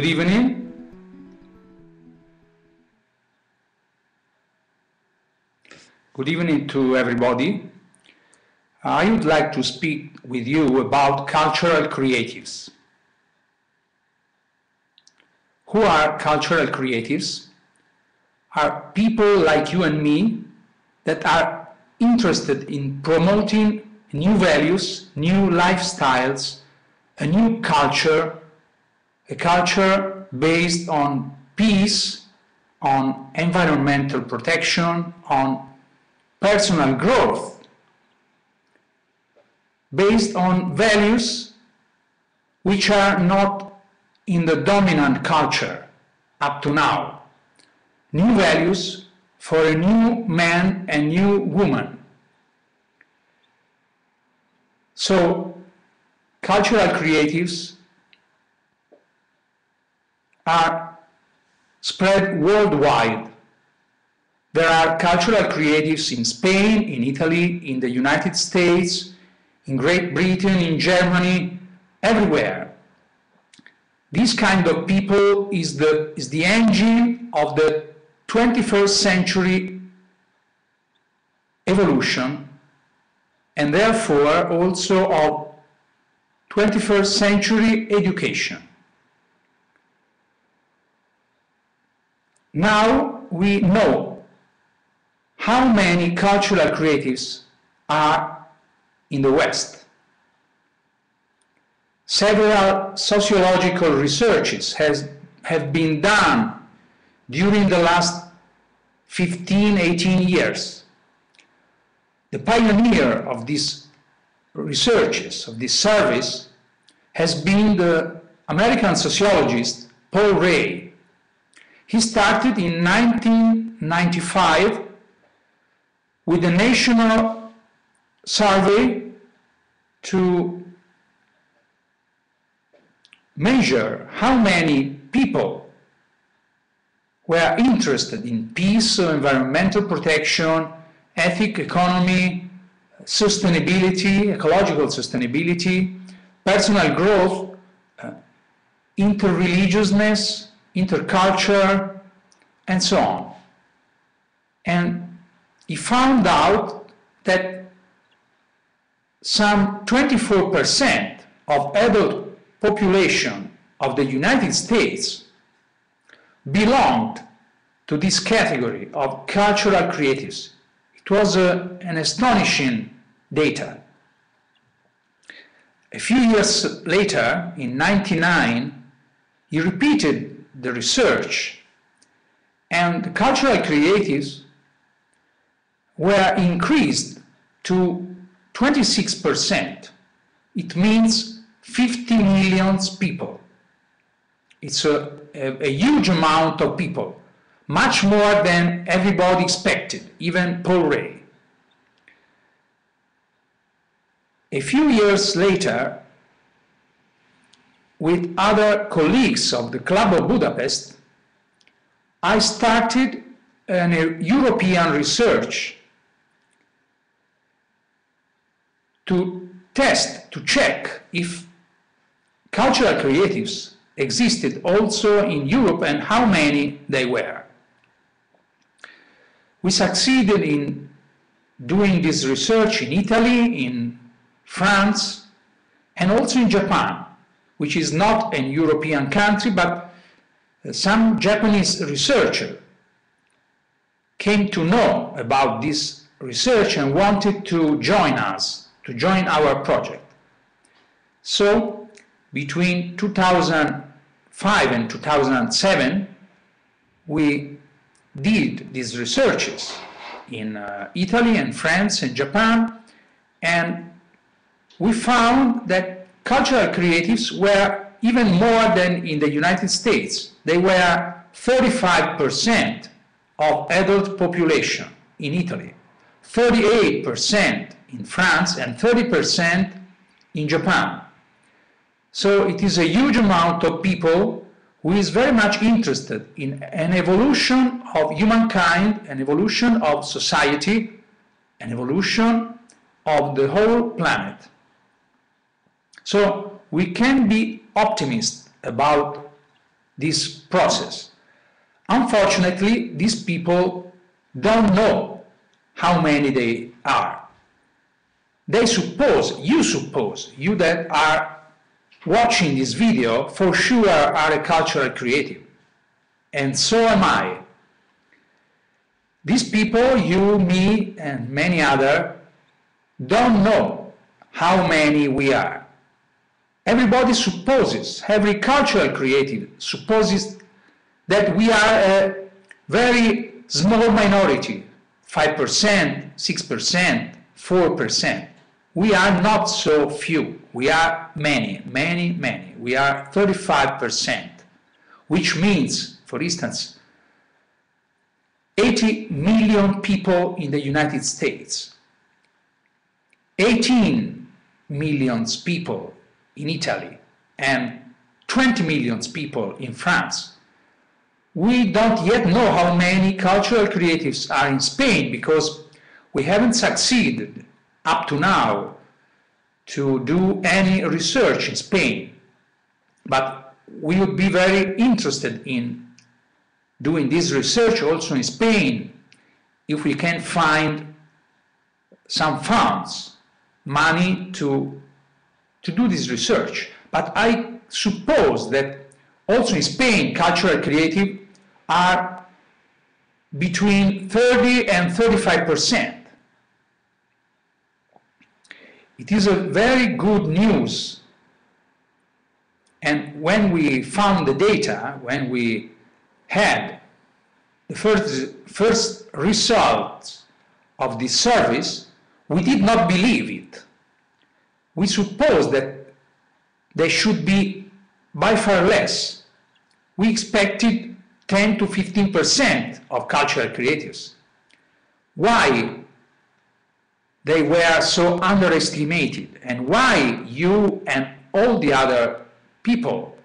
Good evening. Good evening to everybody. I would like to speak with you about cultural creatives. Who are cultural creatives? Are people like you and me that are interested in promoting new values, new lifestyles, a new culture, a culture based on peace, on environmental protection, on personal growth, based on values which are not in the dominant culture up to now. New values for a new man and new woman. So, cultural creatives are spread worldwide. There are cultural creatives in Spain, in Italy, in the United States, in Great Britain, in Germany, everywhere. This kind of people is the engine of the 21st century evolution, and therefore also of 21st century education. Now we know how many cultural creatives are in the West. Several sociological researches have been done during the last 15-18 years. The pioneer of these researches, of this service, has been the American sociologist Paul Ray. He started in 1995 with a national survey to measure how many people were interested in peace, environmental protection, ethic, economy, sustainability, ecological sustainability, personal growth, interreligiousness, interculture, and so on. And he found out that some 24% of adult population of the United States belonged to this category of cultural creatives. It was an astonishing data. A few years later, in 1999, he repeated the research, and the cultural creatives were increased to 26%. It means 50 million people. It's a huge amount of people, much more than everybody expected, even Paul Ray. A few years later, with other colleagues of the Club of Budapest, I started a European research to test, to check if cultural creatives existed also in Europe and how many they were. We succeeded in doing this research in Italy, in France, and also in Japan, which is not a European country, but some Japanese researcher came to know about this research and wanted to join us, to join our project. So, between 2005 and 2007, we did these researches in Italy and France and Japan, and we found that cultural creatives were even more than in the United States. They were 35% of adult population in Italy, 38% in France, and 30% in Japan. So it is a huge amount of people who is very much interested in an evolution of humankind, an evolution of society, an evolution of the whole planet. So we can be optimists about this process. Unfortunately, these people don't know how many they are. They suppose, you that are watching this video, for sure are a cultural creative. And so am I. These people, you, me, and many others, don't know how many we are. Everybody supposes, every cultural creative supposes that we are a very small minority, 5%, 6%, 4%. We are not so few. We are many, many, many. We are 35%, which means, for instance, 80 million people in the United States, 18 million people in Italy, and 20 million people in France. We don't yet know how many cultural creatives are in Spain because we haven't succeeded up to now to do any research in Spain. But we would be very interested in doing this research also in Spain if we can find some funds, money to do this research. But I suppose that also in Spain, cultural creative are between 30 and 35%. It is a very good news. And when we found the data, when we had the first results of this service, we did not believe it. We supposed that there should be by far less. We expected 10 to 15% of cultural creatives. Why they were so underestimated, and why you and all the other people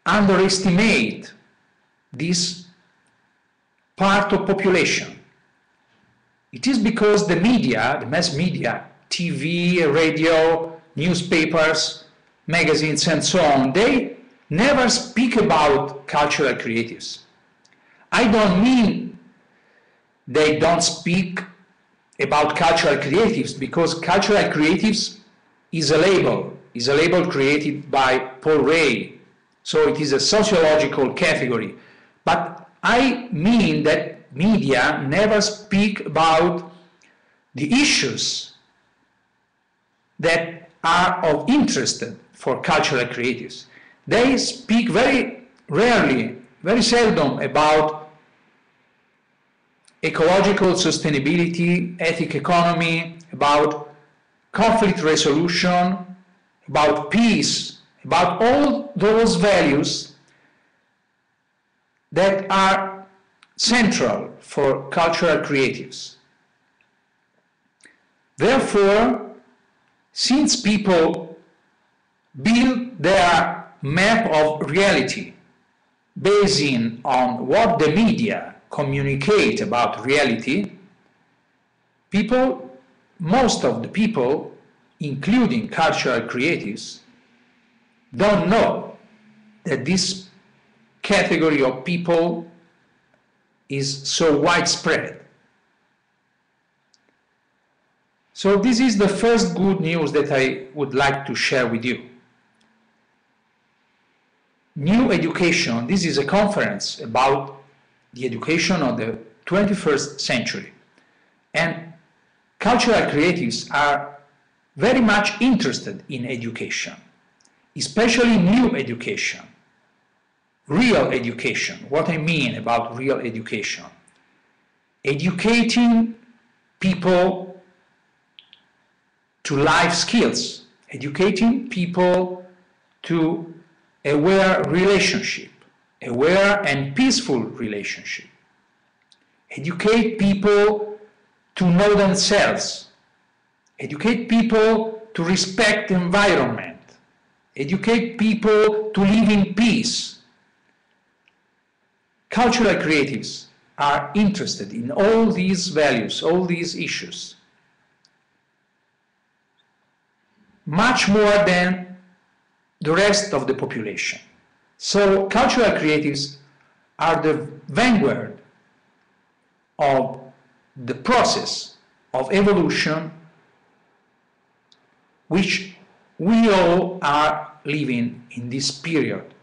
underestimate this part of population? It is because the media, the mass media, TV, radio, newspapers, magazines, and so on, they never speak about cultural creatives. I don't mean they don't speak about cultural creatives, because cultural creatives is a label created by Paul Ray, so it is a sociological category. But I mean that media never speak about the issues that are of interest for cultural creatives. They speak very rarely, very seldom about ecological sustainability, ethic economy, about conflict resolution, about peace, about all those values that are central for cultural creatives. Therefore, since people build their map of reality basing on what the media communicate about reality, most of the people, including cultural creatives, don't know that this category of people is so widespread. So this is the first good news that I would like to share with you. New Education, this is a conference about the education of the 21st century. And cultural creatives are very much interested in education, especially new education, real education. What I mean about real education: educating people to life skills, educating people to aware relationship, aware and peaceful relationship. Educate people to know themselves. Educate people to respect the environment. Educate people to live in peace. Cultural creatives are interested in all these values, all these issues, much more than the rest of the population. So cultural creatives are the vanguard of the process of evolution which we all are living in this period.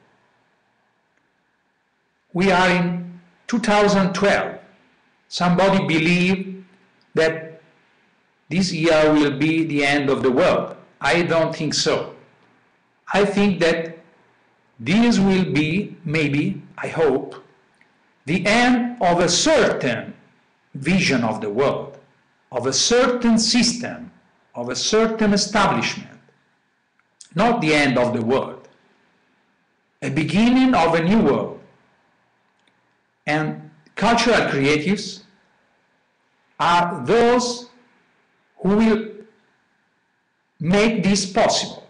We are in 2012. Somebody believed that this year will be the end of the world. I don't think so. I think that this will be, maybe, I hope, the end of a certain vision of the world, of a certain system, of a certain establishment, not the end of the world, a beginning of a new world. And cultural creatives are those who will make this possible.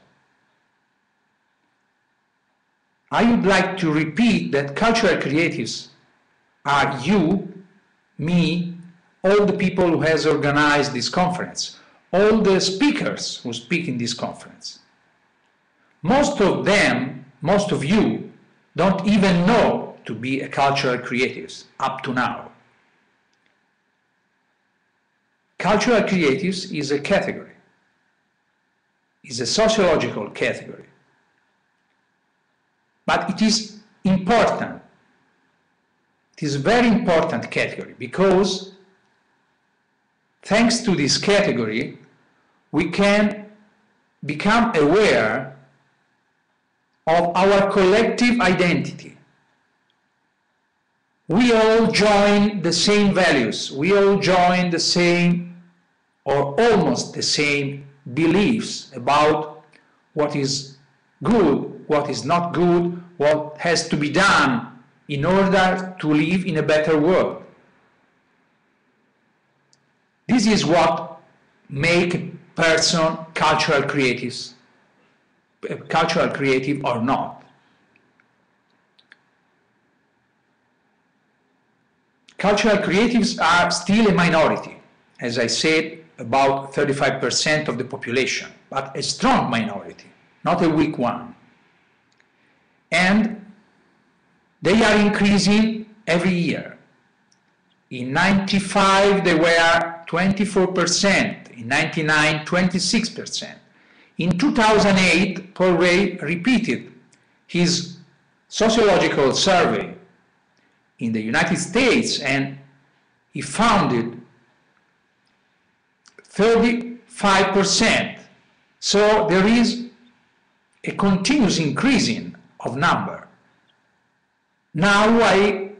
I would like to repeat that cultural creatives are you, me, all the people who has organized this conference, all the speakers who speak in this conference. Most of them, most of you, don't even know to be a cultural creatives up to now. Cultural creatives is a category, is a sociological category. But it is important. It is a very important category because thanks to this category, we can become aware of our collective identity. We all join the same values. We all join the same or almost the same beliefs about what is good, what is not good, what has to be done in order to live in a better world. This is what makes a person cultural creative or not. Cultural creatives are still a minority, as I said, about 35% of the population, but a strong minority, not a weak one. And they are increasing every year. In 95 they were 24%, in 99 26%. In 2008 Paul Ray repeated his sociological survey in the United States and he found 35%. So there is a continuous increasing of number. Now I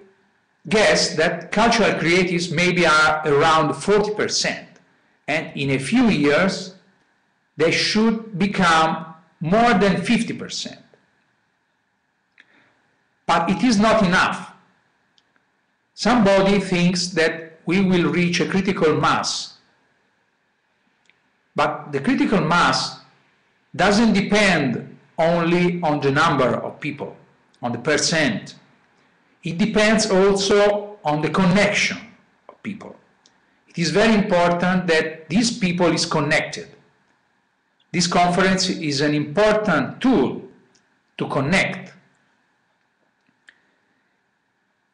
guess that cultural creatives maybe are around 40%, and in a few years they should become more than 50%. But it is not enough. Somebody thinks that we will reach a critical mass, but the critical mass doesn't depend only on the number of people, on the percent. It depends also on the connection of people. It is very important that these people is connected. This conference is an important tool to connect.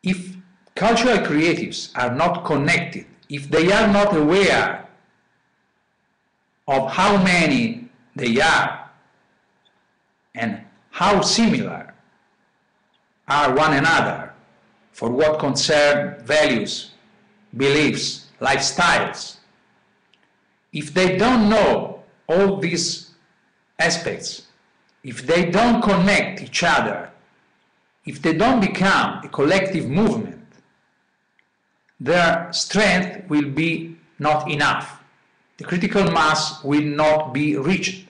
If cultural creatives are not connected, if they are not aware of how many they are, and how similar are one another for what concerns values, beliefs, lifestyles. If they don't know all these aspects, if they don't connect each other, if they don't become a collective movement, their strength will be not enough. The critical mass will not be reached.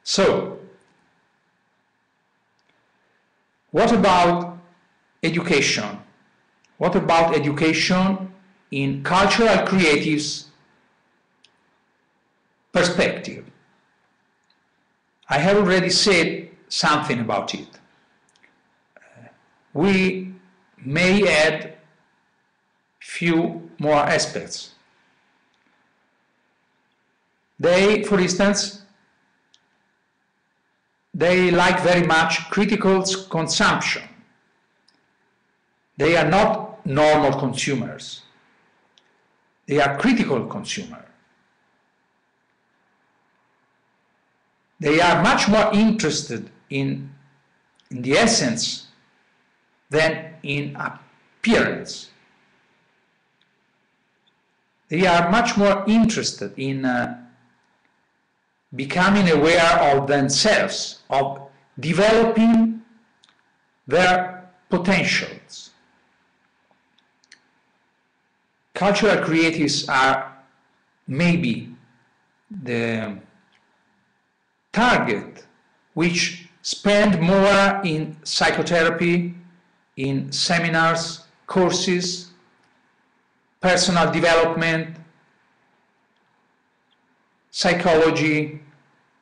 So, what about education? What about education in cultural creatives' perspective? I have already said something about it. We may add few more aspects. They, for instance, they like very much critical consumption. They are not normal consumers. They are critical consumers. They are much more interested in the essence than in appearance. They are much more interested in becoming aware of themselves, of developing their potentials. Cultural creatives are maybe the target which spend more in psychotherapy, in seminars, courses, personal development, psychology,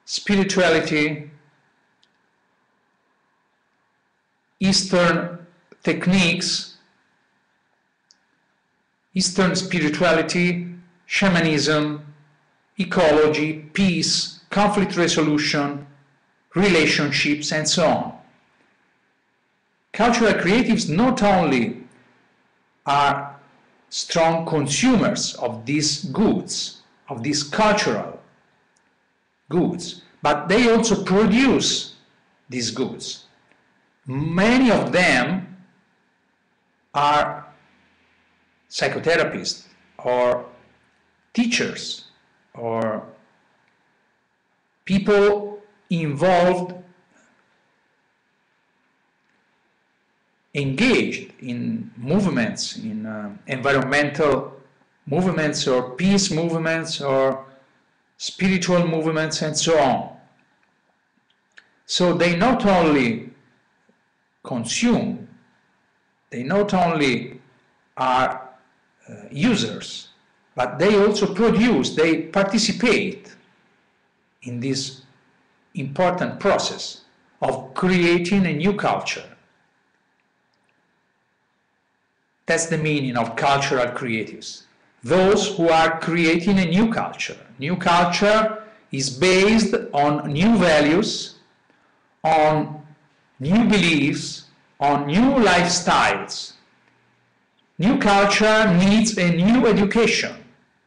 spirituality, Eastern techniques, Eastern spirituality, shamanism, ecology, peace, conflict resolution, relationships, and so on. Cultural creatives not only are strong consumers of these goods, of these cultural goods, but they also produce these goods. Many of them are psychotherapists or teachers or people involved, engaged in movements, in environmental movements or peace movements or spiritual movements and so on. So they not only consume, they not only are users, but they also produce, they participate in this important process of creating a new culture. That's the meaning of cultural creatives. Those who are creating a new culture. New culture is based on new values, on new beliefs, on new lifestyles. New culture needs a new education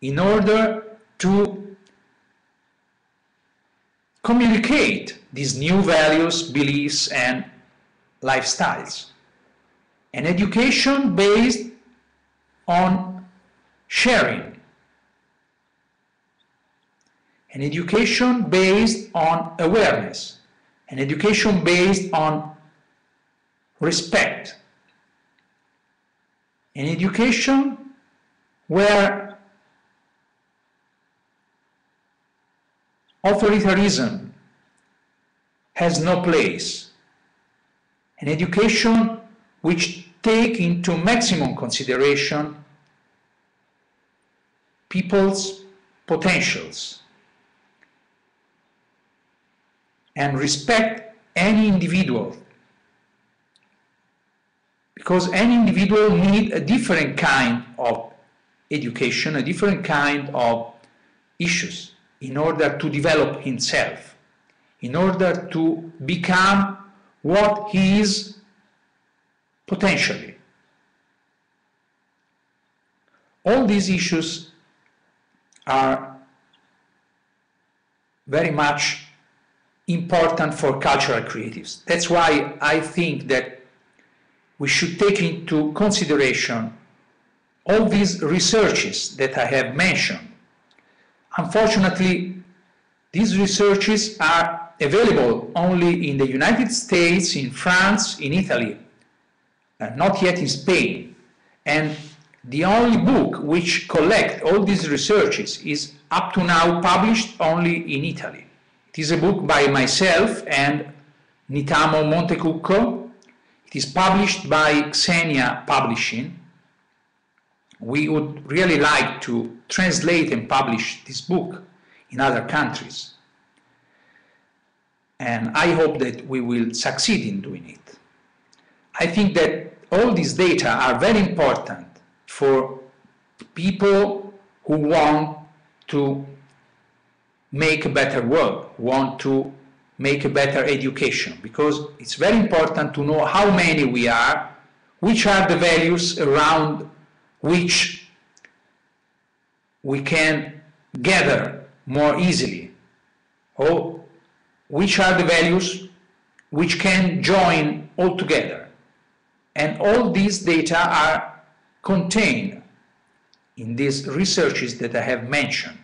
in order to communicate these new values, beliefs, and lifestyles. An education based on sharing. An education based on awareness. An education based on respect. An education where authoritarianism has no place. An education which take into maximum consideration people's potentials and respect any individual, because any individual needs a different kind of education, a different kind of issues in order to develop himself, in order to become what he is potentially. All these issues are very much important for cultural creatives. That's why I think that we should take into consideration all these researches that I have mentioned. Unfortunately, these researches are available only in the United States, in France, in Italy, not yet in Spain. And the only book which collects all these researches is up to now published only in Italy. It is a book by myself and Nitamo Montecucco. It is published by Xenia Publishing. We would really like to translate and publish this book in other countries. And I hope that we will succeed in doing it. I think that all these data are very important for people who want to make a better world, want to make a better education, because it's very important to know how many we are, which are the values around which we can gather more easily, or which are the values which can join all together. And all these data are contained in these researches that I have mentioned.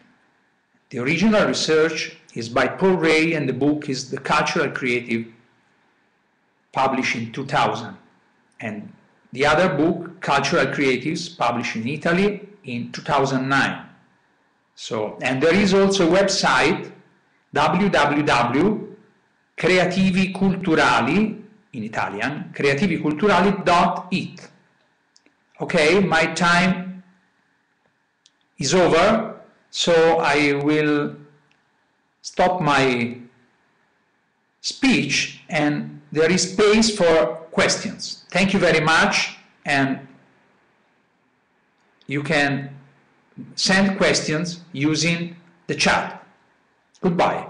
The original research is by Paul Ray, and the book is The Cultural Creative, published in 2000. And the other book, Cultural Creatives, published in Italy in 2009. So, and there is also a website, www.creativiculturali, in Italian, creativiculturali.it. Okay, my time is over, so I will stop my speech, and there is space for questions. Thank you very much, and you can send questions using the chat. Goodbye.